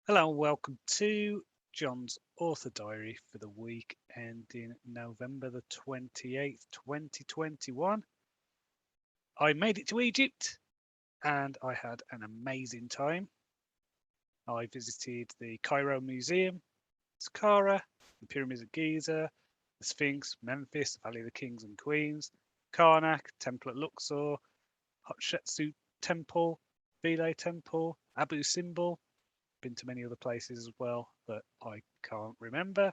Hello and welcome to John's Author Diary for the week ending November the 28th, 2021. I made it to Egypt and I had an amazing time. I visited the Cairo Museum, Saqqara, the Pyramids of Giza, the Sphinx, Memphis, the Valley of the Kings and Queens, Karnak, Temple at Luxor, Hatshepsut Temple, Philae Temple, Abu Simbel. Been to many other places as well that I can't remember.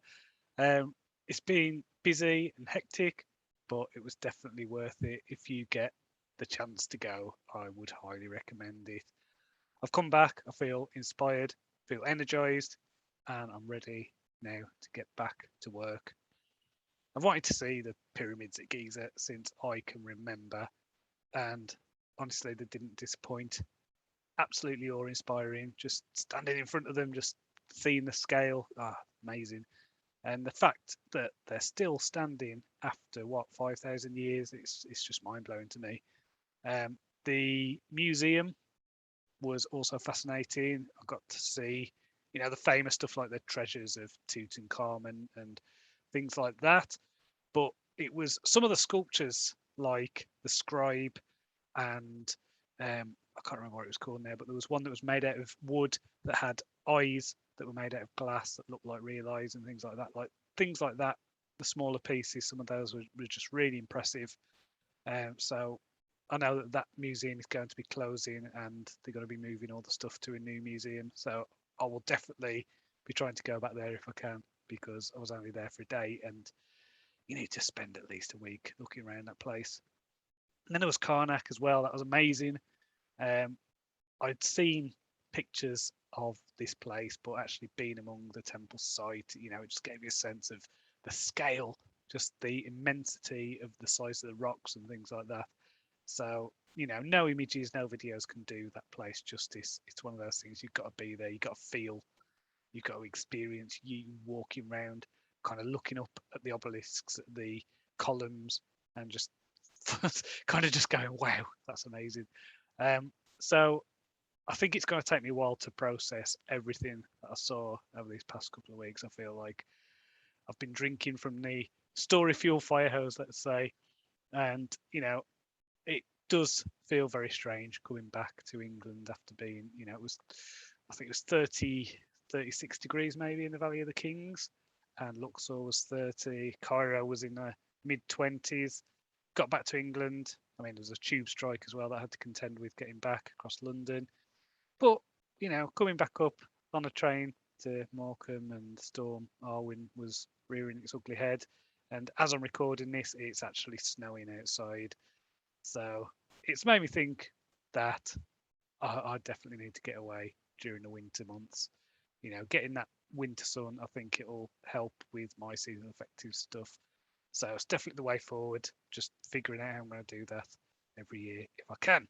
It's been busy and hectic, but it was definitely worth it. If you get the chance to go, I would highly recommend it. I've come back, I feel inspired, feel energized, and I'm ready now to get back to work. I've wanted to see the pyramids at Giza since I can remember, and honestly, they didn't disappoint. Absolutely awe-inspiring. Just standing in front of them, just seeing the scale, amazing. And the fact that they're still standing after what 5,000 years, it's just mind blowing to me. The museum was also fascinating. I got to see, the famous stuff like the treasures of Tutankhamun and things like that. But it was some of the sculptures, like the scribe and I can't remember what it was called now, but there was one that was made out of wood that had eyes that were made out of glass that looked like real eyes and things like that. Like things like that, the smaller pieces, some of those were just really impressive. So I know that that museum is going to be closing and they're going to be moving all the stuff to a new museum. So I will definitely be trying to go back there if I can because I was only there for a day and you need to spend at least a week looking around that place. And then there was Karnak as well. That was amazing. Um, I'd seen pictures of this place, but actually being among the temple site, it just gave you a sense of the scale, just the immensity of the size of the rocks and things like that. So, no images, no videos can do that place justice. It's one of those things you've got to be there, you've got to feel, you've got to experience you walking around, kind of looking up at the obelisks, at the columns, and just kind of just going, wow, that's amazing. So I think it's going to take me a while to process everything that I saw over these past couple of weeks. I feel like I've been drinking from the story fuel fire hose, let's say, and it does feel very strange coming back to England after being, it was, I think it was 36 degrees maybe in the Valley of the Kings, and Luxor was 30. Cairo was in the mid 20s. Got back to England. I mean, there was a tube strike as well that I had to contend with getting back across London. But, coming back up on a train to Morecambe and Storm Arwen was rearing its ugly head. And as I'm recording this, it's actually snowing outside. So it's made me think that I definitely need to get away during the winter months. Getting that winter sun, I think it'll help with my season affective stuff. So it's definitely the way forward. Just figuring out how I'm going to do that every year if I can.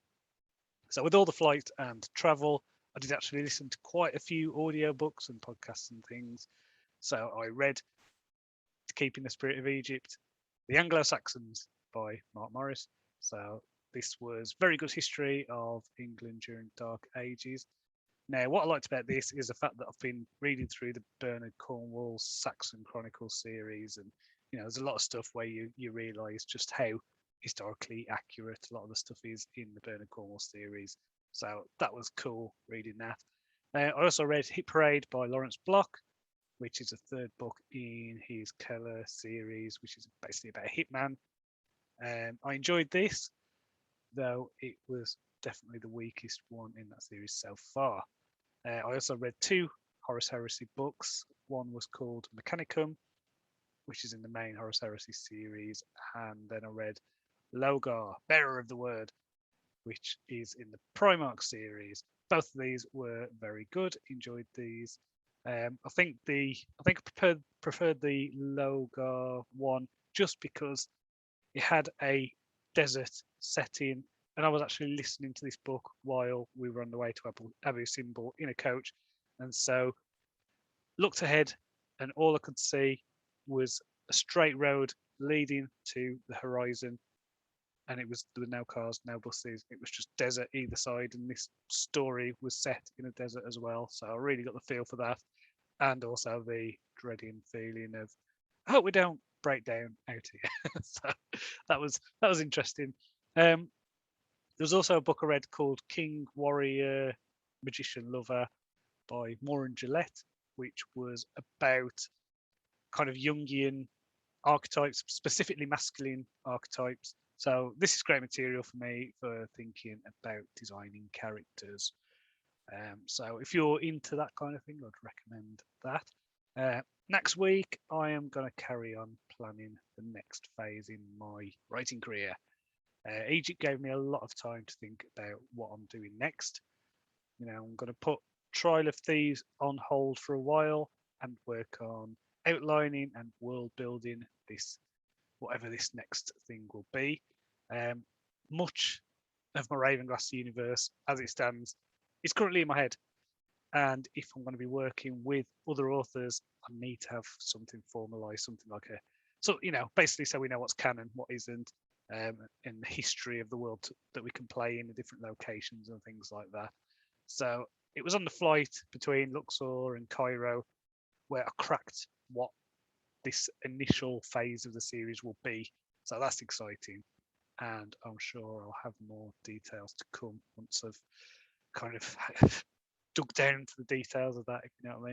So with all the flight and travel, I did actually listen to quite a few audiobooks and podcasts and things. So I read To Keep in the Spirit of Egypt, The Anglo-Saxons by Mark Morris. So this was very good history of England during Dark Ages. Now, what I liked about this is the fact that I've been reading through the Bernard Cornwell's Saxon Chronicles series, and there's a lot of stuff where you realise just how historically accurate a lot of the stuff is in the Bernard Cornwell series. So that was cool reading that. I also read Hit Parade by Lawrence Block, which is a third book in his Keller series, which is basically about a hitman. I enjoyed this, though it was definitely the weakest one in that series so far. I also read two Horus Heresy books. One was called Mechanicum, which is in the main Horus Heresy series, and then I read Logar, Bearer of the Word, which is in the Primarch series. Both of these were very good. Enjoyed these. I preferred the Logar one just because it had a desert setting, and I was actually listening to this book while we were on the way to Abu Simbel in a coach, and so looked ahead, and all I could see was a straight road leading to the horizon. and there were no cars, no buses. It was just desert either side, and this story was set in a desert as well. So I really got the feel for that, and also the dreading feeling of, I hope we don't break down out here. So that was interesting. There was also a book I read called King, Warrior, Magician, Lover by Maureen Gillette, which was about kind of Jungian archetypes, specifically masculine archetypes. So this is great material for me for thinking about designing characters. So if you're into that kind of thing, I'd recommend that. Next week, I am going to carry on planning the next phase in my writing career. Egypt gave me a lot of time to think about what I'm doing next. I'm going to put Trial of Thieves on hold for a while and work on outlining and world building this, whatever this next thing will be. Much of my Ravenglass universe, as it stands, is currently in my head. And if I'm going to be working with other authors, I need to have something formalized, something like basically so we know what's canon, what isn't, in the history of the world that we can play in the different locations and things like that. So it was on the flight between Luxor and Cairo where I cracked what this initial phase of the series will be. So that's exciting. And I'm sure I'll have more details to come once I've kind of dug down into the details of that, if you know what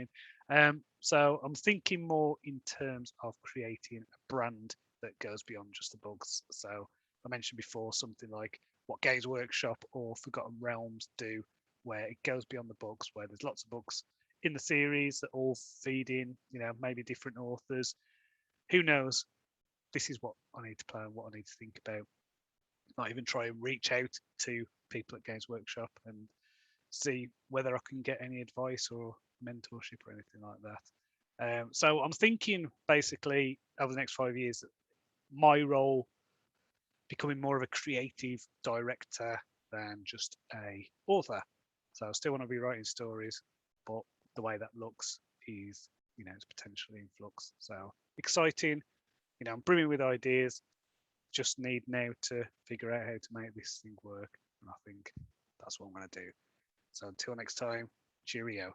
I mean. So I'm thinking more in terms of creating a brand that goes beyond just the books. So I mentioned before something like what Games Workshop or Forgotten Realms do, where it goes beyond the books, where there's lots of books in the series that all feed in, maybe different authors. Who knows? This is what I need to plan, what I need to think about. Not even try and reach out to people at Games Workshop and see whether I can get any advice or mentorship or anything like that. So I'm thinking basically over the next 5 years, my role becoming more of a creative director than just a author. So I still want to be writing stories, but the way that looks is, it's potentially in flux. So exciting. I'm brimming with ideas. Just need now to figure out how to make this thing work. And I think that's what I'm going to do. So until next time, cheerio.